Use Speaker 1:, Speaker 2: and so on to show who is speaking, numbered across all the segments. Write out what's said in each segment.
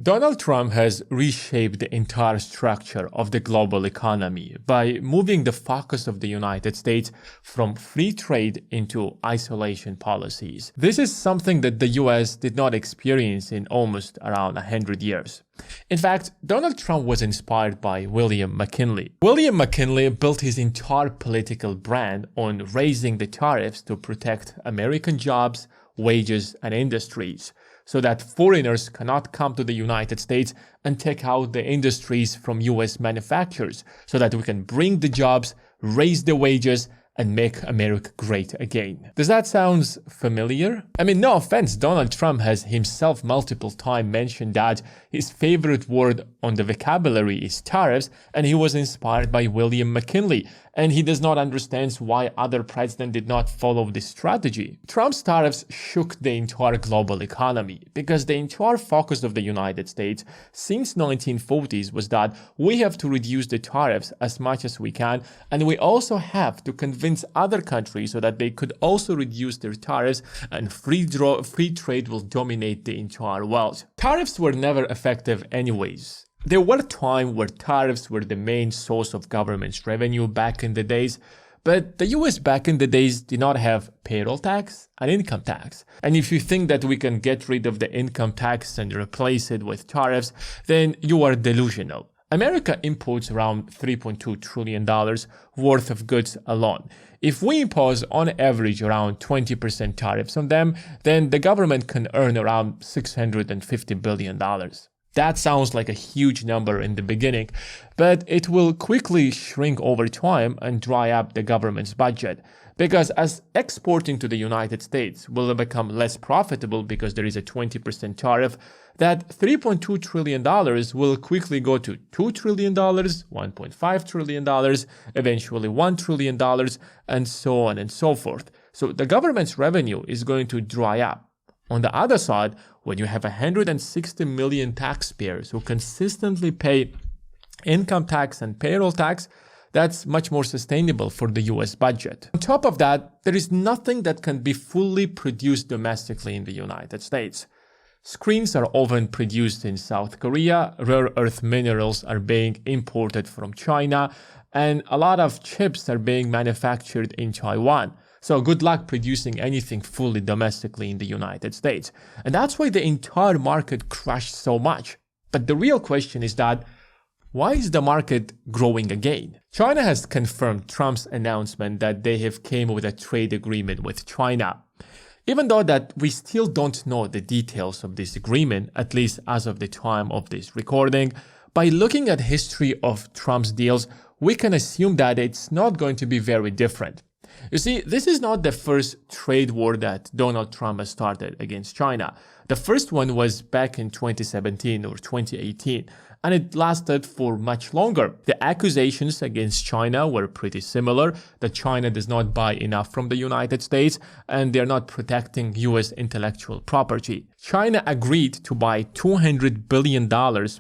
Speaker 1: Donald Trump has reshaped the entire structure of the global economy by moving the focus of the United States from free trade into isolation policies. This is something that the US did not experience in almost around 100 years. In fact, Donald Trump was inspired by William McKinley. William McKinley built his entire political brand on raising the tariffs to protect American jobs, wages, and industries, so that foreigners cannot come to the United States and take out the industries from US manufacturers, so that we can bring the jobs, raise the wages, and make America great again. Does that sound familiar? I mean, no offense, Donald Trump has himself multiple times mentioned that his favorite word on the vocabulary is tariffs, and he was inspired by William McKinley, and he does not understand why other presidents did not follow this strategy. Trump's tariffs shook the entire global economy, because the entire focus of the United States since 1940s was that we have to reduce the tariffs as much as we can, and we also have to convince other countries so that they could also reduce their tariffs, and free trade will dominate the entire world. Tariffs were never effective anyways. There were times where tariffs were the main source of government's revenue back in the days, but the US back in the days did not have payroll tax and income tax. And if you think that we can get rid of the income tax and replace it with tariffs, then you are delusional. America imports around $3.2 trillion worth of goods alone. If we impose on average around 20% tariffs on them, then the government can earn around $650 billion. That sounds like a huge number in the beginning, but it will quickly shrink over time and dry up the government's budget. Because as exporting to the United States will become less profitable because there is a 20% tariff, that $3.2 trillion will quickly go to $2 trillion, $1.5 trillion, eventually $1 trillion, and so on and so forth. So the government's revenue is going to dry up. On the other side, when you have 160 million taxpayers who consistently pay income tax and payroll tax, that's much more sustainable for the US budget. On top of that, there is nothing that can be fully produced domestically in the United States. Screens are often produced in South Korea, rare earth minerals are being imported from China, and a lot of chips are being manufactured in Taiwan. So good luck producing anything fully domestically in the United States. And that's why the entire market crashed so much. But the real question is that, why is the market growing again? China has confirmed Trump's announcement that they have came with a trade agreement with China. Even though that we still don't know the details of this agreement, at least as of the time of this recording, by looking at history of Trump's deals, we can assume that it's not going to be very different. You see, this is not the first trade war that Donald Trump has started against China. The first one was back in 2017 or 2018, and it lasted for much longer. The accusations against China were pretty similar, that China does not buy enough from the United States and they're not protecting US intellectual property. China agreed to buy $200 billion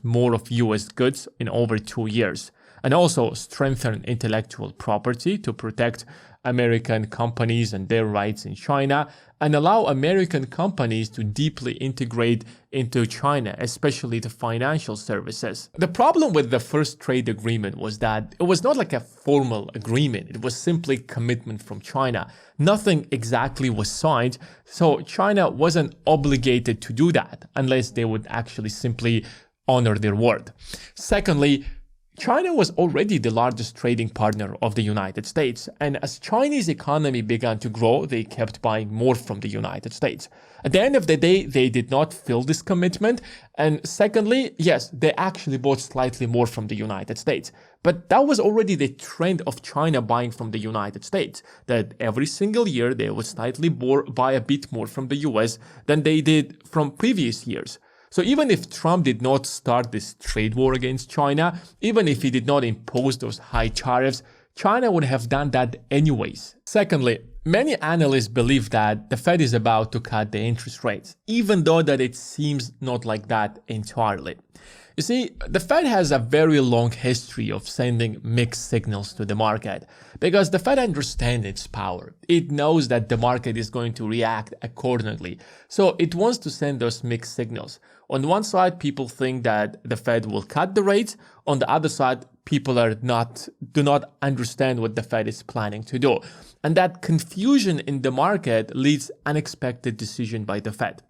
Speaker 1: more of US goods in over 2 years, and also strengthen intellectual property to protect American companies and their rights in China, and allow American companies to deeply integrate into China, especially the financial services. The problem with the first trade agreement was that it was not like a formal agreement. It was simply commitment from China. Nothing exactly was signed, so China wasn't obligated to do that unless they would actually simply honor their word. Secondly, China was already the largest trading partner of the United States, and as Chinese economy began to grow, they kept buying more from the United States. At the end of the day, they did not fill this commitment, and secondly, yes, they actually bought slightly more from the United States. But that was already the trend of China buying from the United States, that every single year they would slightly buy a bit more from the US than they did from previous years. So even if Trump did not start this trade war against China, even if he did not impose those high tariffs, China would have done that anyways. Secondly, many analysts believe that the Fed is about to cut the interest rates, even though that it seems not like that entirely. You see, the Fed has a very long history of sending mixed signals to the market because the Fed understands its power. It knows that the market is going to react accordingly. So it wants to send those mixed signals. On one side, people think that the Fed will cut the rates. On the other side, people do not understand what the Fed is planning to do. And that confusion in the market leads unexpected decision by the Fed.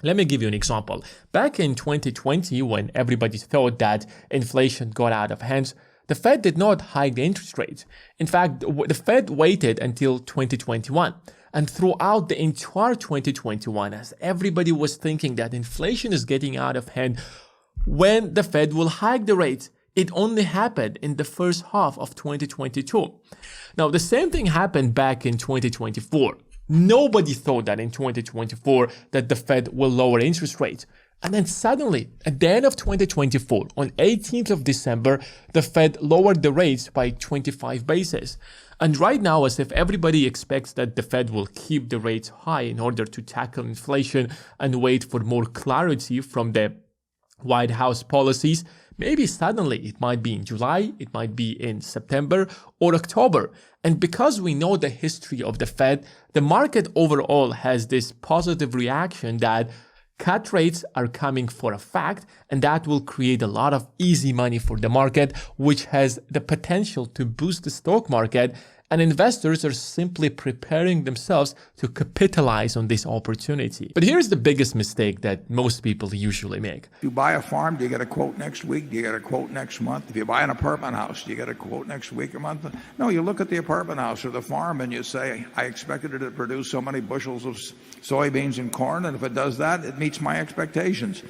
Speaker 1: Let me give you an example. Back in 2020, when everybody thought that inflation got out of hand, the Fed did not hike the interest rates. In fact, the Fed waited until 2021. And throughout the entire 2021, as everybody was thinking that inflation is getting out of hand, when the Fed will hike the rates, it only happened in the first half of 2022. Now, the same thing happened back in 2024. Nobody thought that in 2024 that the Fed will lower interest rates. And then suddenly, at the end of 2024, on 18th of December, the Fed lowered the rates by 25 basis. And right now, as if everybody expects that the Fed will keep the rates high in order to tackle inflation and wait for more clarity from the White House policies, maybe suddenly it might be in July, it might be in September or October. And because we know the history of the Fed, the market overall has this positive reaction that cut rates are coming for a fact, and that will create a lot of easy money for the market, which has the potential to boost the stock market. And investors are simply preparing themselves to capitalize on this opportunity. But here's the biggest mistake that most people usually make.
Speaker 2: If you buy a farm, do you get a quote next week? Do you get a quote next month? If you buy an apartment house, do you get a quote next week or month? No, you look at the apartment house or the farm and you say, I expected it to produce so many bushels of soybeans and corn, and if it does that, it meets my expectations.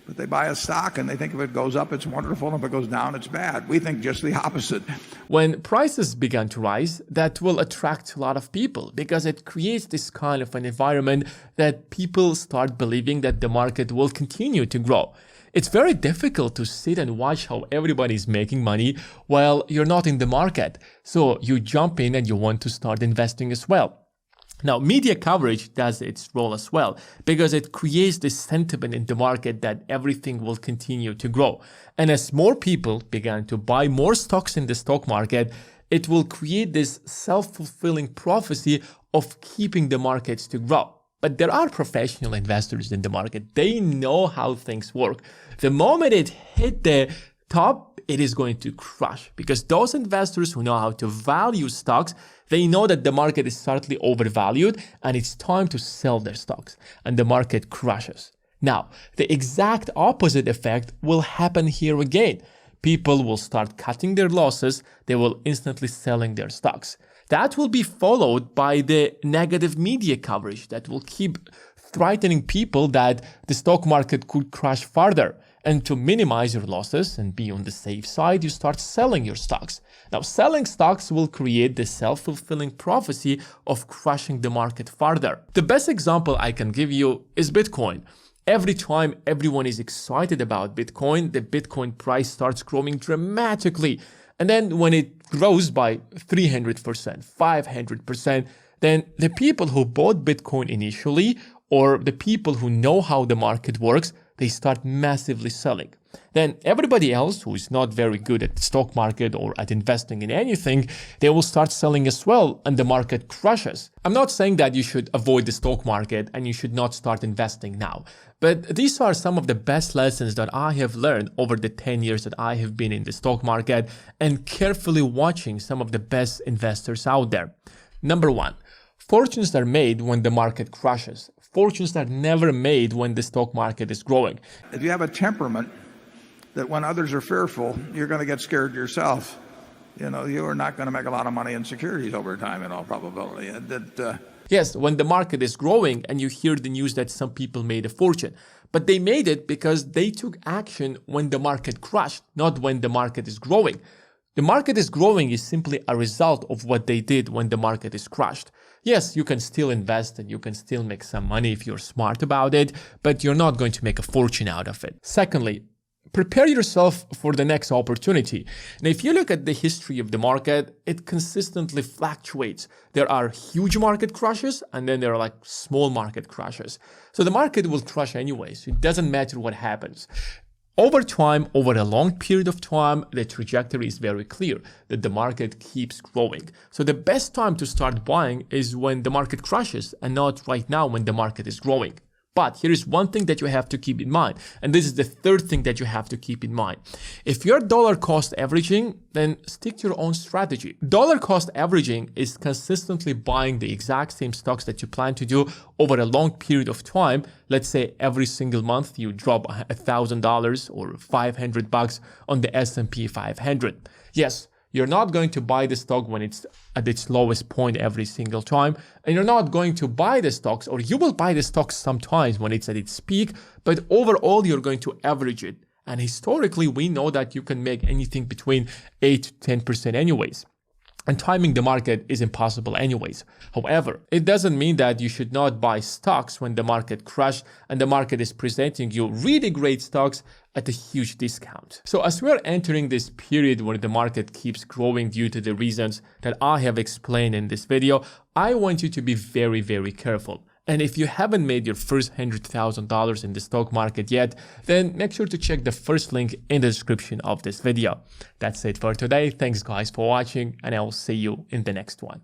Speaker 2: But they buy a stock and they think if it goes up, it's wonderful, and if it goes down, it's bad. We think just the opposite.
Speaker 1: When prices began to rise, that will attract a lot of people because it creates this kind of an environment that people start believing that the market will continue to grow. It's very difficult to sit and watch how everybody's making money while you're not in the market. So you jump in and you want to start investing as well. Now, media coverage does its role as well because it creates this sentiment in the market that everything will continue to grow. And as more people began to buy more stocks in the stock market, it will create this self-fulfilling prophecy of keeping the markets to grow. But there are professional investors in the market. They know how things work. The moment it hit the top, it is going to crash because those investors who know how to value stocks, they know that the market is slightly overvalued and it's time to sell their stocks, and the market crashes. Now, the exact opposite effect will happen here again. People will start cutting their losses. They will instantly selling their stocks. That will be followed by the negative media coverage that will keep threatening people that the stock market could crash further. And to minimize your losses and be on the safe side, you start selling your stocks. Now, selling stocks will create the self-fulfilling prophecy of crushing the market further. The best example I can give you is Bitcoin. Every time everyone is excited about Bitcoin, the Bitcoin price starts growing dramatically. And then when it grows by 300%, 500%, then the people who bought Bitcoin initially, or the people who know how the market works, they start massively selling. Then everybody else who is not very good at the stock market or at investing in anything, they will start selling as well, and the market crashes. I'm not saying that you should avoid the stock market and you should not start investing now, but these are some of the best lessons that I have learned over the 10 years that I have been in the stock market and carefully watching some of the best investors out there. Number one, fortunes are made when the market crashes. Fortunes are never made when the stock market is growing.
Speaker 2: If you have a temperament that when others are fearful, you're going to get scared yourself, you are not going to make a lot of money in securities over time in all probability.
Speaker 1: Yes, when the market is growing and you hear the news that some people made a fortune, but they made it because they took action when the market crashed, not when the market is growing. The market is growing is simply a result of what they did when the market is crashed. Yes, you can still invest and you can still make some money if you're smart about it, but you're not going to make a fortune out of it. Secondly, prepare yourself for the next opportunity. And if you look at the history of the market, it consistently fluctuates. There are huge market crashes and then there are like small market crashes. So the market will crash anyways. It doesn't matter what happens. Over time, over a long period of time, the trajectory is very clear that the market keeps growing. So the best time to start buying is when the market crashes and not right now when the market is growing. But here is one thing that you have to keep in mind, and this is the third thing that you have to keep in mind. If you're dollar cost averaging, then stick to your own strategy. Dollar cost averaging is consistently buying the exact same stocks that you plan to do over a long period of time. Let's say every single month you drop $1,000 or $500 on the S&P 500. Yes, you're not going to buy the stock when it's at its lowest point every single time, and you're not going to buy the stocks, or you will buy the stocks sometimes when it's at its peak, but overall you're going to average it. And historically, we know that you can make anything between 8 to 10% anyways. And timing the market is impossible anyways. However, it doesn't mean that you should not buy stocks when the market crashed and the market is presenting you really great stocks at a huge discount. So as we are entering this period where the market keeps growing due to the reasons that I have explained in this video, I want you to be very, very careful. And if you haven't made your first $100,000 in the stock market yet, then make sure to check the first link in the description of this video. That's it for today. Thanks guys for watching, and I will see you in the next one.